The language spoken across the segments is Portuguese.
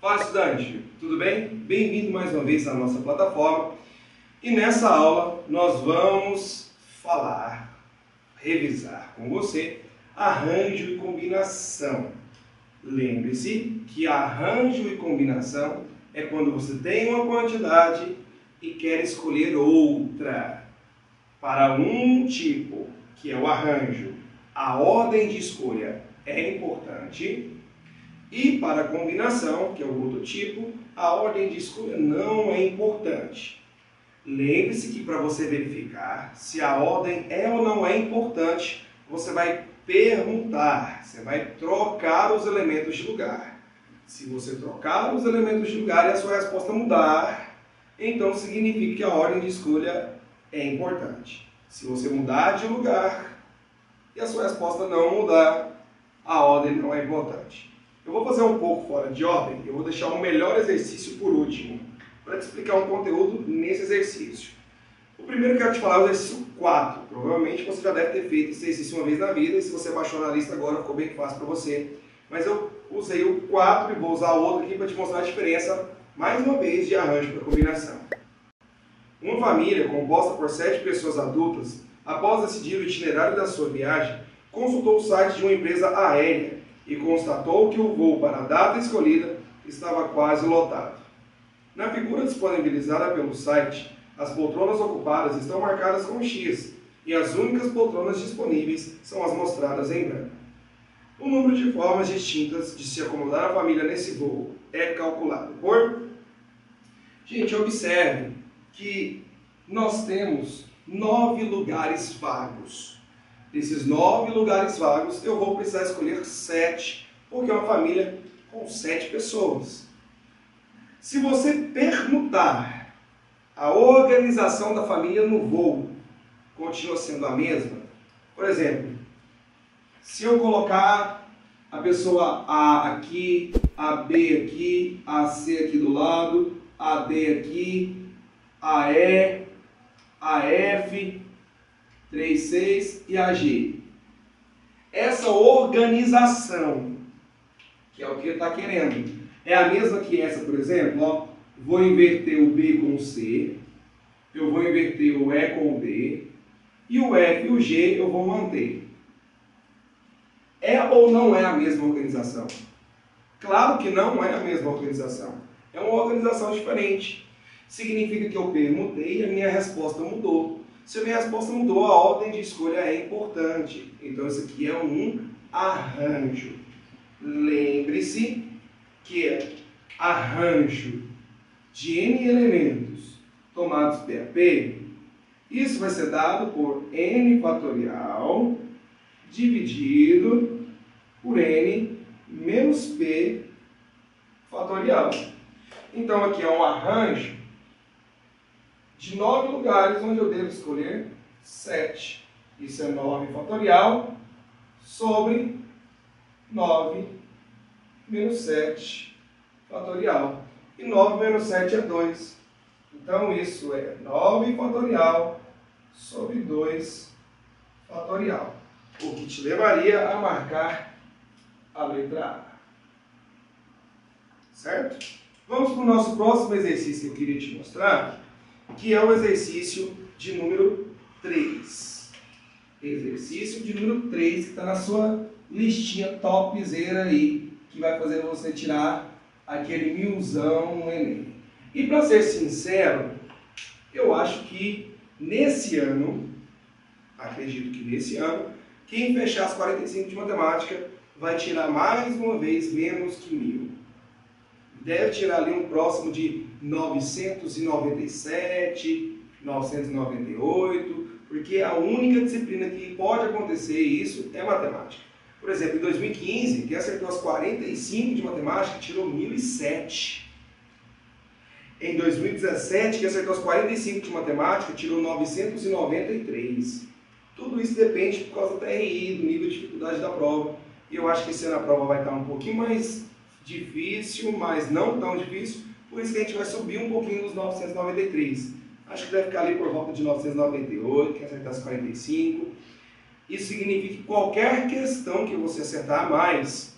Fala, estudante, tudo bem? Bem-vindo mais uma vez à nossa plataforma. E nessa aula nós vamos revisar com você arranjo e combinação. Lembre-se que arranjo e combinação é quando você tem uma quantidade e quer escolher outra. Para um tipo, que é o arranjo, a ordem de escolha é importante. E para a combinação, que é o outro tipo, a ordem de escolha não é importante. Lembre-se que para você verificar se a ordem é ou não é importante, você vai perguntar, você vai trocar os elementos de lugar. Se você trocar os elementos de lugar e a sua resposta mudar, então significa que a ordem de escolha é importante. Se você mudar de lugar e a sua resposta não mudar, a ordem não é importante. Eu vou fazer um pouco fora de ordem, eu vou deixar o melhor exercício por último, para te explicar um conteúdo nesse exercício. O primeiro que eu quero te falar é o exercício 4. Provavelmente você já deve ter feito esse exercício uma vez na vida, e se você baixou na lista agora, ficou bem fácil para você. Mas eu usei o 4 e vou usar o outro aqui para te mostrar a diferença, mais uma vez, de arranjo para combinação. Uma família composta por 7 pessoas adultas, após decidir o itinerário da sua viagem, consultou o site de uma empresa aérea e constatou que o voo para a data escolhida estava quase lotado. Na figura disponibilizada pelo site, as poltronas ocupadas estão marcadas com X e as únicas poltronas disponíveis são as mostradas em branco. O número de formas distintas de se acomodar a família nesse voo é calculado por... Gente, observe que nós temos 9 lugares vagos. Desses 9 lugares vagos, eu vou precisar escolher 7, porque é uma família com 7 pessoas. Se você permutar, a organização da família no voo continua sendo a mesma. Por exemplo, se eu colocar a pessoa A aqui, a B aqui, a C aqui do lado, a D aqui, a E, a F, 3, 6 e a G. Essa organização, que é o que ele está querendo, é a mesma que essa, por exemplo. Ó, vou inverter o B com o C, eu vou inverter o E com o D, e o F e o G eu vou manter. É ou não é a mesma organização? Claro que não é a mesma organização. É uma organização diferente. Significa que eu permutei e a minha resposta mudou. Se a minha resposta mudou, a ordem de escolha é importante. Então, isso aqui é um arranjo. Lembre-se que arranjo de N elementos tomados P a P, isso vai ser dado por N fatorial dividido por N menos P fatorial. Então, aqui é um arranjo de 9 lugares, onde eu devo escolher 7. Isso é 9 fatorial sobre 9 menos 7 fatorial. E 9 menos 7 é 2. Então, isso é 9 fatorial sobre 2 fatorial. O que te levaria a marcar a letra A. Certo? Vamos para o nosso próximo exercício que eu queria te mostrar, que é o exercício de número 3. Exercício de número 3, que está na sua listinha topzera aí, que vai fazer você tirar aquele 1000zão no Enem. E para ser sincero, eu acho que nesse ano, acredito que nesse ano, quem fechar as 45 de matemática vai tirar mais uma vez menos que 1000. Deve tirar ali um próximo de 997, 998, porque a única disciplina que pode acontecer isso é matemática. Por exemplo, em 2015, quem acertou as 45 de matemática tirou 1007. Em 2017, quem acertou as 45 de matemática tirou 993. Tudo isso depende por causa do TRI, do nível de dificuldade da prova. E eu acho que esse ano a prova vai estar um pouquinho mais difícil, mas não tão difícil. Por isso que a gente vai subir um pouquinho dos 993. Acho que deve ficar ali por volta de 998, quem acertar as 45. Isso significa que qualquer questão que você acertar a mais,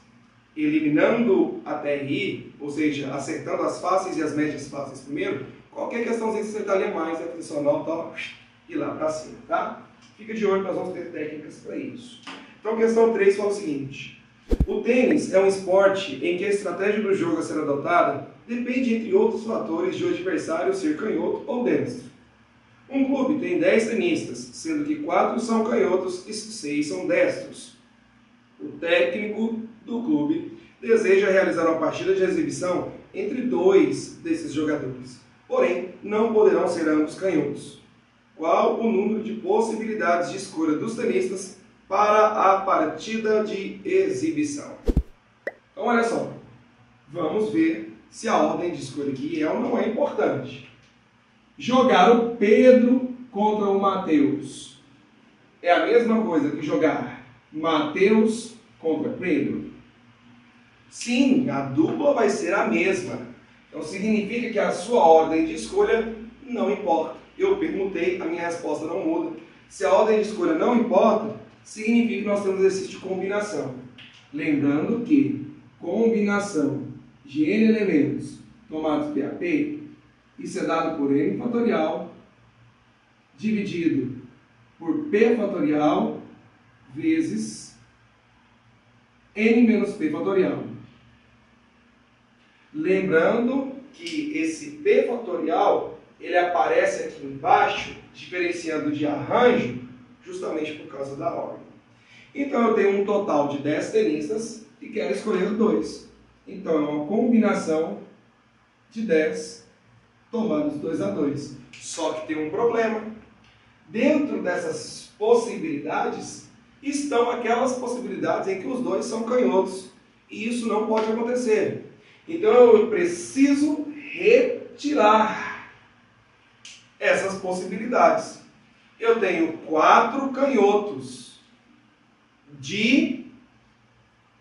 eliminando a TRI, ou seja, acertando as fáceis e as médias fáceis primeiro, qualquer questãozinha que você acertar ali mais, é tradicional, tá? E lá para cima, tá? Fica de olho, nós vamos ter técnicas para isso. Então, questão 3 fala o seguinte: o tênis é um esporte em que a estratégia do jogo a ser adotada depende, entre outros fatores, de o adversário ser canhoto ou destro. Um clube tem 10 tenistas, sendo que 4 são canhotos e 6 são destros. O técnico do clube deseja realizar uma partida de exibição entre 2 desses jogadores, porém não poderão ser ambos canhotos. Qual o número de possibilidades de escolha dos tenistas para a partida de exibição? Então, olha só, vamos ver se a ordem de escolha aqui é ou não é importante. Jogar o Pedro contra o Matheus é a mesma coisa que jogar Matheus contra Pedro? Sim, a dupla vai ser a mesma. Então significa que a sua ordem de escolha não importa. Eu perguntei, a minha resposta não muda. Se a ordem de escolha não importa, significa que nós temos exercício de combinação. Lembrando que combinação de n elementos tomados PAP, isso é dado por n fatorial dividido por p fatorial vezes n menos p fatorial. Lembrando que esse p fatorial ele aparece aqui embaixo, diferenciando de arranjo, justamente por causa da ordem. Então eu tenho um total de 10 tenistas e quero escolher 2. Então é uma combinação de 10 tomados 2 a 2. Só que tem um problema. Dentro dessas possibilidades estão aquelas possibilidades em que os dois são canhotos. E isso não pode acontecer. Então eu preciso retirar essas possibilidades. Eu tenho 4 canhotos.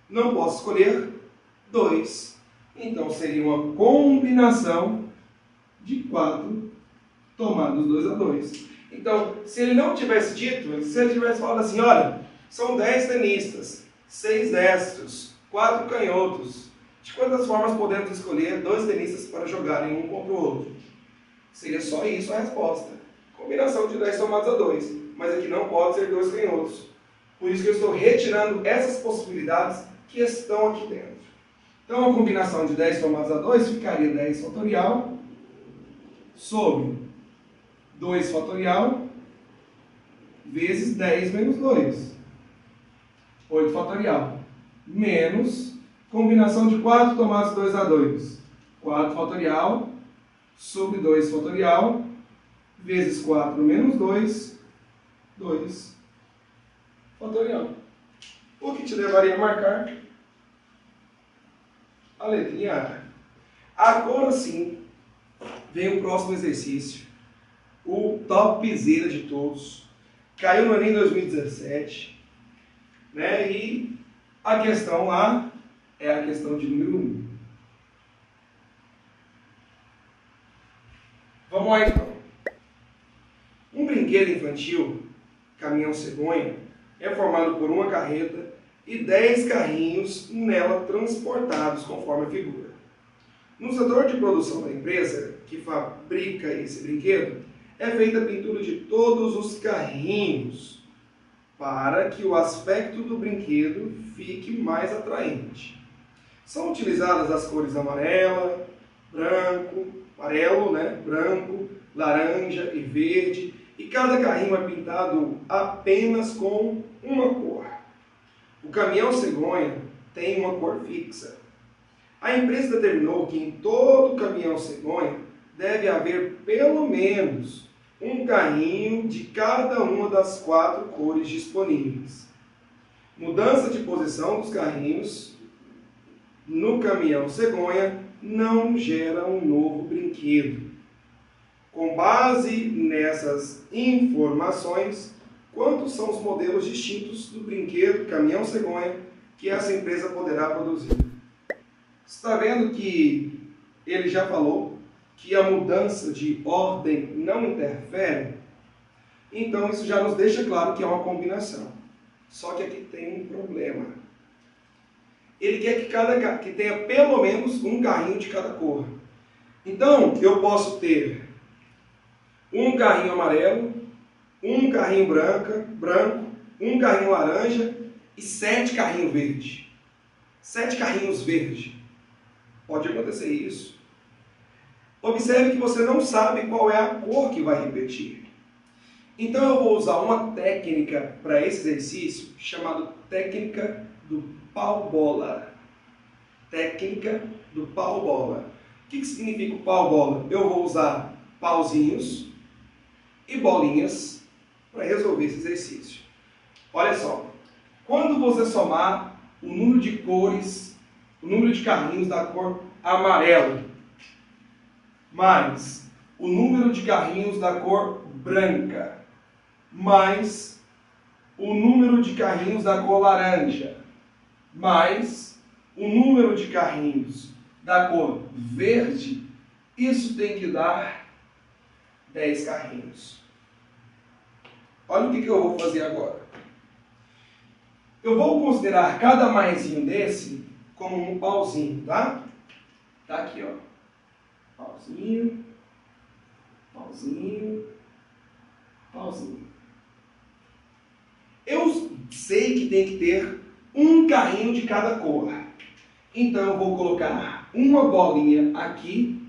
Não posso escolher 2. Então seria uma combinação de 4 tomados 2 a 2. Então, se ele não tivesse dito, se ele tivesse falado assim, olha, são 10 tenistas, 6 destros, 4 canhotos, de quantas formas podemos escolher 2 tenistas para jogarem um contra o outro? Seria só isso a resposta. Combinação de 10 tomados a 2. Mas aqui não pode ser 2 canhotos. Por isso que eu estou retirando essas possibilidades que estão aqui dentro. Então, a combinação de 10 tomados a 2 ficaria 10 fatorial sobre 2 fatorial vezes 10 menos 2. 8 fatorial. Menos combinação de 4 tomados 2 a 2. 4 fatorial sobre 2 fatorial vezes 4 menos 2. 2 fatorial. O que te levaria a marcar a letrinha A. Agora sim, vem o próximo exercício. O topzera de todos. Caiu no Enem 2017. Né? E a questão lá é a questão de número 1. Vamos lá então. Um brinquedo infantil, caminhão cegonha, é formado por uma carreta e 10 carrinhos nela transportados conforme a figura. No setor de produção da empresa que fabrica esse brinquedo, é feita a pintura de todos os carrinhos para que o aspecto do brinquedo fique mais atraente. São utilizadas as cores amarelo, branco, laranja e verde, e cada carrinho é pintado apenas com uma cor. O caminhão cegonha tem uma cor fixa. A empresa determinou que em todo caminhão cegonha deve haver pelo menos um carrinho de cada uma das 4 cores disponíveis. Mudança de posição dos carrinhos no caminhão cegonha não gera um novo brinquedo. Com base nessas informações, quantos são os modelos distintos do brinquedo caminhão cegonha que essa empresa poderá produzir? Está vendo que ele já falou que a mudança de ordem não interfere? Então isso já nos deixa claro que é uma combinação. Só que aqui tem um problema. ele quer que tenha pelo menos um carrinho de cada cor. Então, eu posso ter um carrinho amarelo, um carrinho branco, um carrinho laranja e 7 carrinhos verdes. 7 carrinhos verdes. Pode acontecer isso. Observe que você não sabe qual é a cor que vai repetir. Então eu vou usar uma técnica para esse exercício chamada técnica do pau-bola. Técnica do pau-bola. O que significa o pau-bola? Eu vou usar pauzinhos e bolinhas para resolver esse exercício. Olha só, quando você somar o número de cores, o número de carrinhos da cor amarela, mais o número de carrinhos da cor branca, mais o número de carrinhos da cor laranja, mais o número de carrinhos da cor verde, isso tem que dar 10 carrinhos. Olha o que eu vou fazer agora. Eu vou considerar cada maisinho desse como um pauzinho, tá? Tá aqui, ó. Pauzinho, pauzinho, pauzinho. Eu sei que tem que ter um carrinho de cada cor. Então eu vou colocar uma bolinha aqui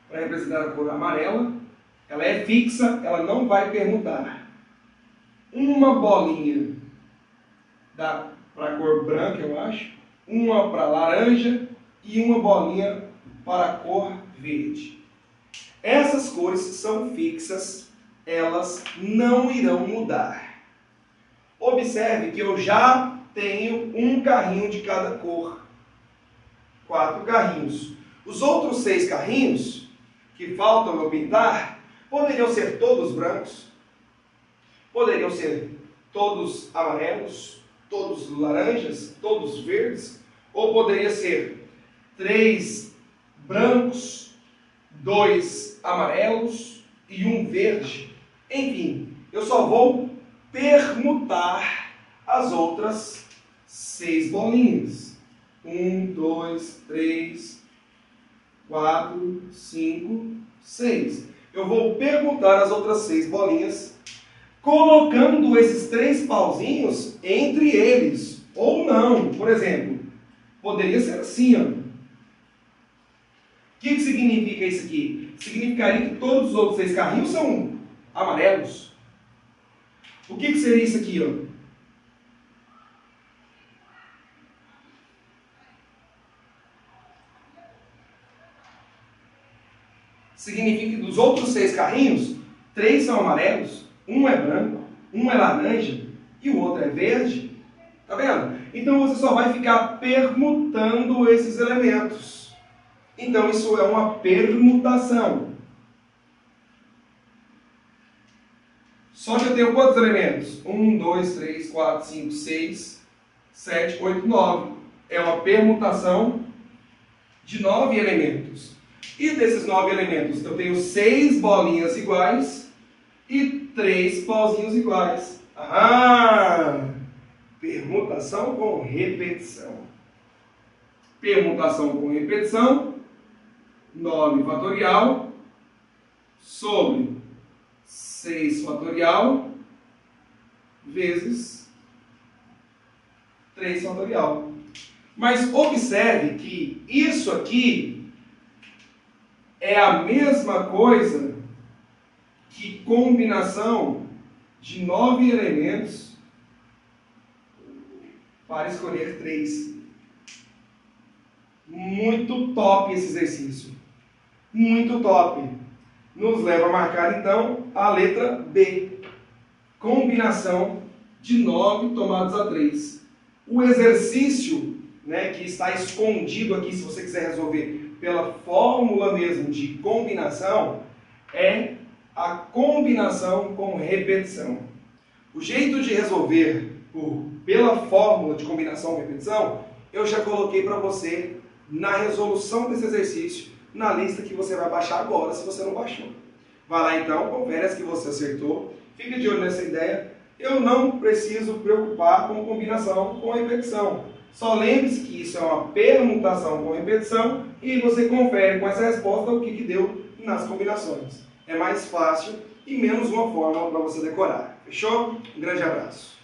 para representar a cor amarela. Ela é fixa, ela não vai permutar. Uma bolinha para a cor branca, eu acho. Uma para laranja e uma bolinha para a cor verde. Essas cores são fixas, elas não irão mudar. Observe que eu já tenho um carrinho de cada cor. 4 carrinhos. Os outros 6 carrinhos que faltam eu pintar poderiam ser todos brancos, poderiam ser todos amarelos, todos laranjas, todos verdes, ou poderia ser 3 brancos, 2 amarelos e 1 verde. Enfim, eu só vou permutar as outras 6 bolinhas. 1, 2, 3, 4, 5, 6. Eu vou permutar as outras 6 bolinhas, colocando esses 3 pauzinhos entre eles. Ou não, por exemplo, poderia ser assim, ó. O que significa isso aqui? Significaria que todos os outros 6 carrinhos são amarelos. O que seria isso aqui, ó? Significa que dos outros 6 carrinhos, 3 são amarelos, 1 é branco, 1 é laranja e o outro é verde. Tá vendo? Então você só vai ficar permutando esses elementos. Então isso é uma permutação. Só que eu tenho quantos elementos? 1, 2, 3, 4, 5, 6, 7, 8, 9. É uma permutação de 9 elementos. E desses 9 elementos, eu tenho 6 bolinhas iguais e 3 pauzinhos iguais. Ah! Permutação com repetição. Permutação com repetição, 9 fatorial sobre 6 fatorial vezes 3 fatorial. Mas observe que isso aqui é a mesma coisa que combinação de 9 elementos para escolher 3. Muito top esse exercício. Muito top. Nos leva a marcar, então, a letra B. Combinação de 9 tomados a 3. O exercício, né, que está escondido aqui, se você quiser resolver pela fórmula mesmo de combinação, é a combinação com repetição. O jeito de resolver pela fórmula de combinação com repetição, eu já coloquei para você na resolução desse exercício, na lista que você vai baixar agora, se você não baixou. Vai lá então, confere as que você acertou, fica de olho nessa ideia, eu não preciso preocupar com combinação com repetição. Só lembre-se que isso é uma permutação com repetição e você confere com essa resposta o que deu nas combinações. É mais fácil e menos uma fórmula para você decorar. Fechou? Um grande abraço.